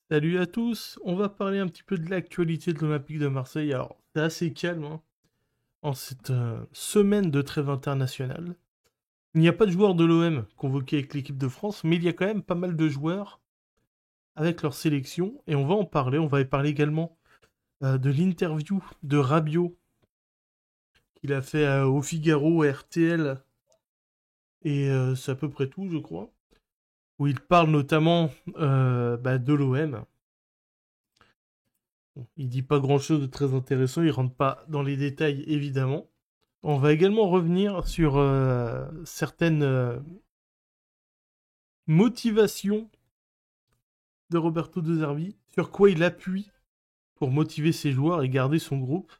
Salut à tous, on va parler un petit peu de l'actualité de l'Olympique de Marseille. Alors, c'est assez calme hein, en cette semaine de trêve internationale. Il n'y a pas de joueurs de l'OM convoqués avec l'équipe de France, mais il y a quand même pas mal de joueurs avec leur sélection, et on va en parler. On va y parler également de l'interview de Rabiot qu'il a fait au Figaro, à RTL, et c'est à peu près tout, je crois, où il parle notamment de l'OM. Bon, il dit pas grand-chose de très intéressant, il rentre pas dans les détails évidemment. On va également revenir sur certaines motivations de Roberto De Zerbi, sur quoi il appuie pour motiver ses joueurs et garder son groupe.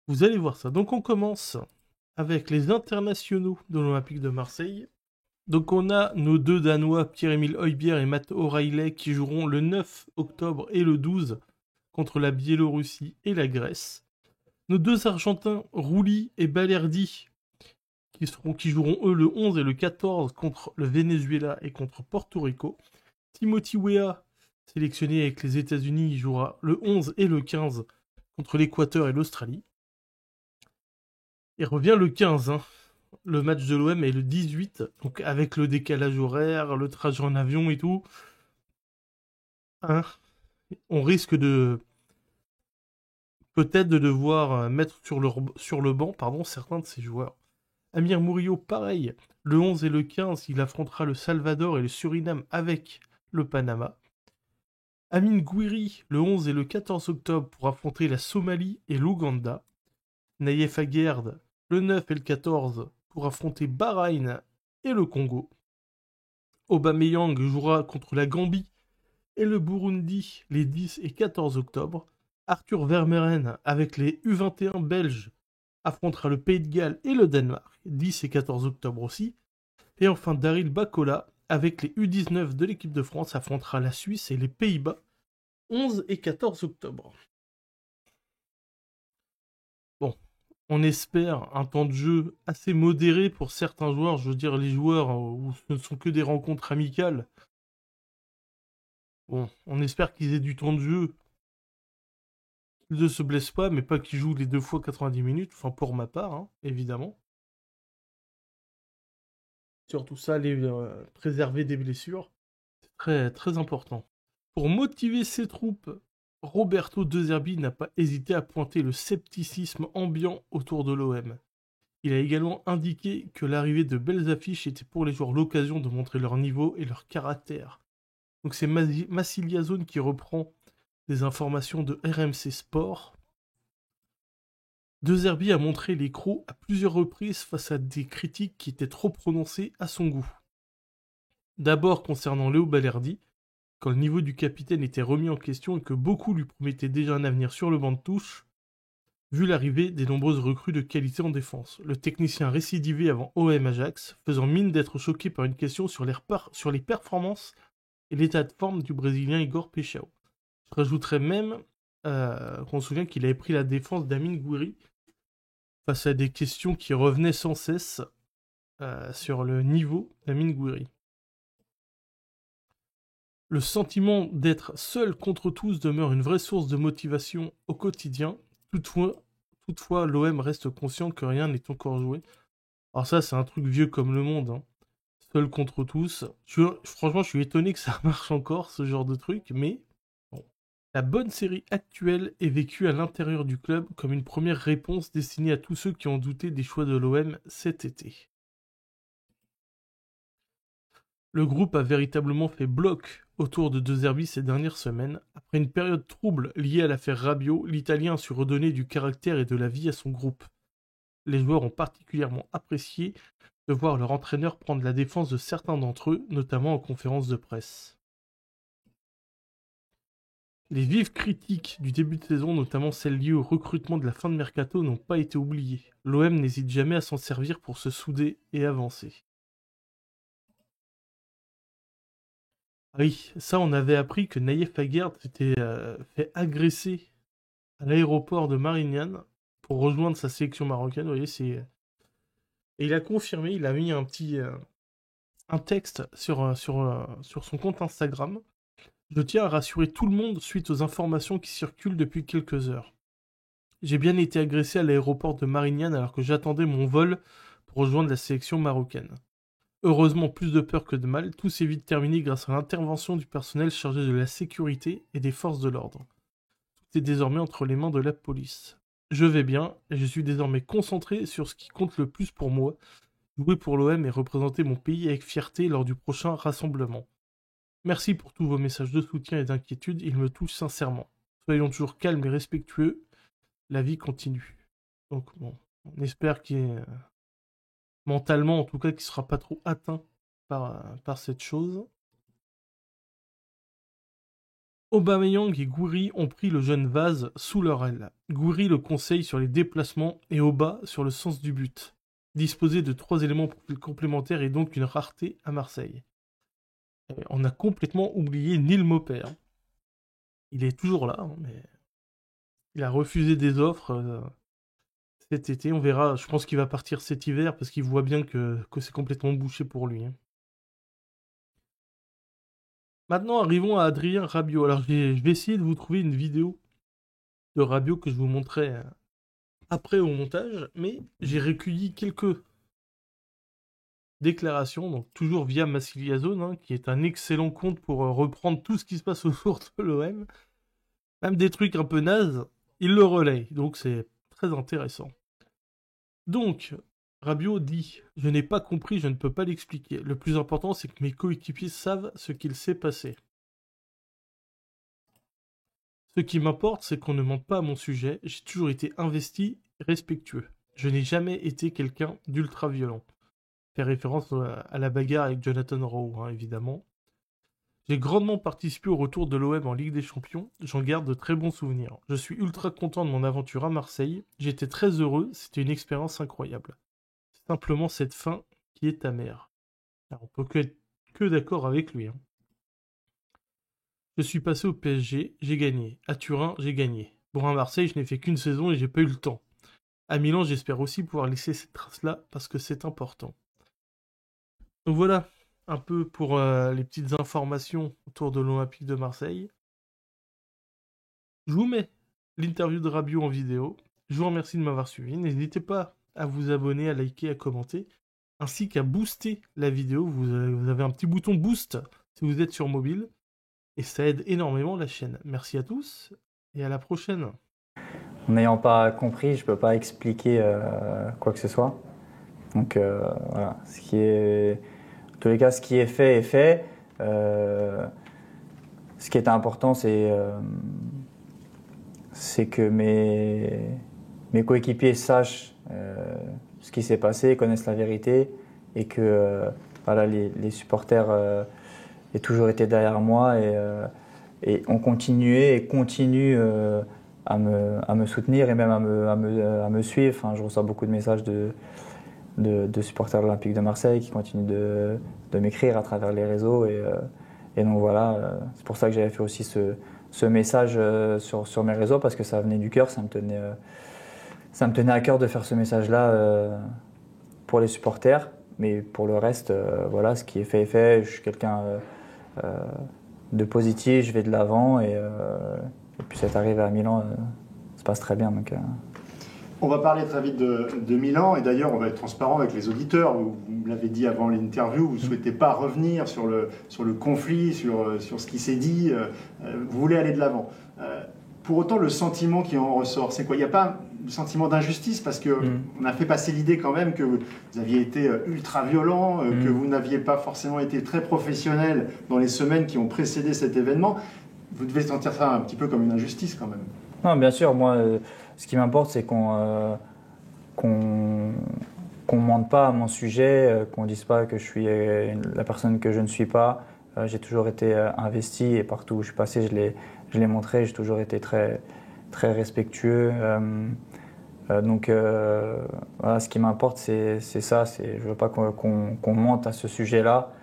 Vous allez voir ça. Donc on commence avec les internationaux de l'Olympique de Marseille. Donc on a nos deux Danois, Pierre-Emile Højbjerg et Matt O'Reilly, qui joueront le 9 octobre et le 12 contre la Biélorussie et la Grèce. Nos deux Argentins, Rulli et Balerdi, qui joueront eux le 11 et le 14 contre le Venezuela et contre Porto Rico. Timothy Weah, sélectionné avec les États-Unis, jouera le 11 et le 15 contre l'Équateur et l'Australie. Il revient le 15, hein. Le match de l'OM est le 18, donc avec le décalage horaire, le trajet en avion et tout, hein, on risque de peut-être de devoir mettre sur le banc certains de ces joueurs. Amir Murillo, pareil, le 11 et le 15, il affrontera le Salvador et le Suriname avec le Panama. Amin Gouiri, le 11 et le 14 octobre, pour affronter la Somalie et l'Ouganda. Naïef Aguerd, le 9 et le 14, pour affronter Bahreïn et le Congo. Aubameyang jouera contre la Gambie et le Burundi les 10 et 14 octobre. Arthur Vermeeren, avec les U21 belges, affrontera le Pays de Galles et le Danemark, 10 et 14 octobre aussi. Et enfin, Daryl Bacola, avec les U19 de l'équipe de France, affrontera la Suisse et les Pays-Bas, 11 et 14 octobre. Bon, on espère un temps de jeu assez modéré pour certains joueurs. Je veux dire, les joueurs où ce ne sont que des rencontres amicales. Bon, on espère qu'ils aient du temps de jeu, qu'ils ne se blessent pas, mais pas qu'ils jouent les deux fois 90 minutes. Enfin, pour ma part, hein, évidemment. Surtout ça, les préserver des blessures, c'est très, très important. Pour motiver ses troupes, Roberto De Zerbi n'a pas hésité à pointer le scepticisme ambiant autour de l'OM. Il a également indiqué que l'arrivée de belles affiches était pour les joueurs l'occasion de montrer leur niveau et leur caractère. Donc c'est Massilia Zone qui reprend des informations de RMC Sport. De Zerbi a montré les crocs à plusieurs reprises face à des critiques qui étaient trop prononcées à son goût. D'abord concernant Léo Balerdi, quand le niveau du capitaine était remis en question et que beaucoup lui promettaient déjà un avenir sur le banc de touche, vu l'arrivée des nombreuses recrues de qualité en défense. Le technicien récidivé avant OM Ajax, faisant mine d'être choqué par une question sur les performances et l'état de forme du Brésilien Igor Peixao. Je rajouterais même qu'on se souvient qu'il avait pris la défense d'Amin Gouiri face à des questions qui revenaient sans cesse sur le niveau d'Amin Gouiri. Le sentiment d'être seul contre tous demeure une vraie source de motivation au quotidien. Toutefois, l'OM reste conscient que rien n'est encore joué. Alors ça, c'est un truc vieux comme le monde, hein. Seul contre tous. Franchement, je suis étonné que ça marche encore, ce genre de truc, mais bon. La bonne série actuelle est vécue à l'intérieur du club comme une première réponse destinée à tous ceux qui ont douté des choix de l'OM cet été. Le groupe a véritablement fait bloc autour de De Zerbi ces dernières semaines. Après une période trouble liée à l'affaire Rabiot, l'Italien a su redonner du caractère et de la vie à son groupe. Les joueurs ont particulièrement apprécié de voir leur entraîneur prendre la défense de certains d'entre eux, notamment en conférence de presse. Les vives critiques du début de saison, notamment celles liées au recrutement de la fin de mercato, n'ont pas été oubliées. L'OM n'hésite jamais à s'en servir pour se souder et avancer. Ah oui, ça on avait appris que Naïef Aguerd s'était fait agresser à l'aéroport de Marignane pour rejoindre sa sélection marocaine. Vous voyez, et il a confirmé, il a mis un texte sur son compte Instagram Je tiens à rassurer tout le monde suite aux informations qui circulent depuis quelques heures. J'ai bien été agressé à l'aéroport de Marignane alors que j'attendais mon vol pour rejoindre la sélection marocaine. Heureusement, plus de peur que de mal, tout s'est vite terminé grâce à l'intervention du personnel chargé de la sécurité et des forces de l'ordre. Tout est désormais entre les mains de la police. Je vais bien et je suis désormais concentré sur ce qui compte le plus pour moi, jouer pour l'OM et représenter mon pays avec fierté lors du prochain rassemblement. Merci pour tous vos messages de soutien et d'inquiétude, ils me touchent sincèrement. Soyons toujours calmes et respectueux, la vie continue. Donc bon, on espère qu'il est mentalement en tout cas qu'il sera pas trop atteint par cette chose. Aubameyang et Gouiri ont pris le jeune Vaz sous leur aile. Gouiri le conseille sur les déplacements et Auba sur le sens du but. Disposer de 3 éléments complémentaires est donc une rareté à Marseille. Et on a complètement oublié Neil Maupay. Il est toujours là, mais il a refusé des offres cet été. On verra, je pense qu'il va partir cet hiver parce qu'il voit bien que c'est complètement bouché pour lui. Maintenant, arrivons à Adrien Rabiot. Alors, je vais essayer de vous trouver une vidéo de Rabiot que je vous montrerai après au montage, mais j'ai recueilli quelques déclarations, donc toujours via Massiliazone, qui est un excellent compte pour reprendre tout ce qui se passe autour de l'OM. Même des trucs un peu nazes, il le relaye, donc c'est très intéressant. Donc, Rabiot dit « Je n'ai pas compris, je ne peux pas l'expliquer. Le plus important, c'est que mes coéquipiers savent ce qu'il s'est passé. Ce qui m'importe, c'est qu'on ne mente pas à mon sujet. J'ai toujours été investi, respectueux. Je n'ai jamais été quelqu'un d'ultra violent. » Fait référence à la bagarre avec Jonathan Rowe, évidemment. J'ai grandement participé au retour de l'OM en Ligue des Champions. J'en garde de très bons souvenirs. Je suis ultra content de mon aventure à Marseille. J'étais très heureux. C'était une expérience incroyable. C'est simplement cette fin qui est amère. Alors, on peut être que d'accord avec lui. Je suis passé au PSG, j'ai gagné. À Turin, j'ai gagné. Bon, à Marseille, je n'ai fait qu'une saison et j'ai pas eu le temps. À Milan, j'espère aussi pouvoir laisser cette trace-là parce que c'est important. Donc voilà, un peu pour les petites informations autour de l'Olympique de Marseille. Je vous mets l'interview de Rabiot en vidéo. Je vous remercie de m'avoir suivi. N'hésitez pas à vous abonner, à liker, à commenter, ainsi qu'à booster la vidéo. Vous avez un petit bouton boost si vous êtes sur mobile, et ça aide énormément la chaîne. Merci à tous, et à la prochaine. En n'ayant pas compris, je ne peux pas expliquer quoi que ce soit. Donc voilà, en tous les cas, ce qui est fait est fait. Ce qui est important, c'est que mes coéquipiers sachent ce qui s'est passé, connaissent la vérité et que voilà, les supporters aient toujours été derrière moi et ont continué et continuent à me soutenir et même à me suivre. Enfin, je reçois beaucoup de messages de supporters de l'Olympique de Marseille qui continuent de m'écrire à travers les réseaux. Et donc voilà, c'est pour ça que j'avais fait aussi ce message sur mes réseaux parce que ça venait du cœur, ça me tenait à cœur de faire ce message-là pour les supporters. Mais pour le reste, voilà, ce qui est fait est fait. Je suis quelqu'un de positif, je vais de l'avant et puis cette arrivée à Milan se passe très bien. Donc, On va parler très vite de Milan et d'ailleurs on va être transparent avec les auditeurs. Vous me l'avez dit avant l'interview, vous ne souhaitez pas revenir sur le conflit, sur ce qui s'est dit, vous voulez aller de l'avant. Pour autant, le sentiment qui en ressort, c'est quoi? Il n'y a pas le sentiment d'injustice parce qu'on a fait passer l'idée quand même que vous aviez été ultra violent, que vous n'aviez pas forcément été très professionnel dans les semaines qui ont précédé cet événement. Vous devez sentir ça un petit peu comme une injustice quand même. Non, bien sûr, moi, ce qui m'importe, c'est qu'on mente pas à mon sujet, qu'on dise pas que je suis la personne que je ne suis pas. J'ai toujours été investi et partout où je suis passé, je l'ai montré. J'ai toujours été très, très respectueux. Donc, voilà, ce qui m'importe, c'est ça. Je veux pas qu'on mente à ce sujet-là,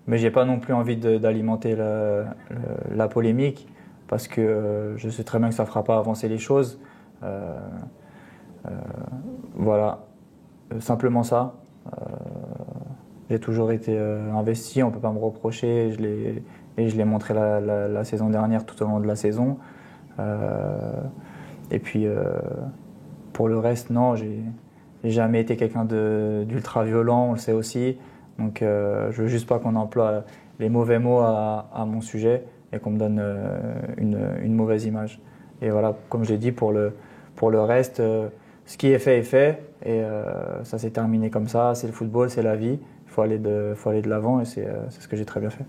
mais j'ai pas non plus envie d'alimenter la polémique. Parce que je sais très bien que ça ne fera pas avancer les choses. Voilà, simplement ça. J'ai toujours été investi, on ne peut pas me reprocher. et je l'ai montré la saison dernière tout au long de la saison. Et puis pour le reste, non, j'ai jamais été quelqu'un d'ultra violent, on le sait aussi. Donc je veux juste pas qu'on emploie les mauvais mots à mon sujet et qu'on me donne une mauvaise image. Et voilà, comme je l'ai dit, pour le reste, ce qui est fait, et ça s'est terminé comme ça. C'est le football, c'est la vie. Il faut aller de l'avant et c'est ce que j'ai très bien fait.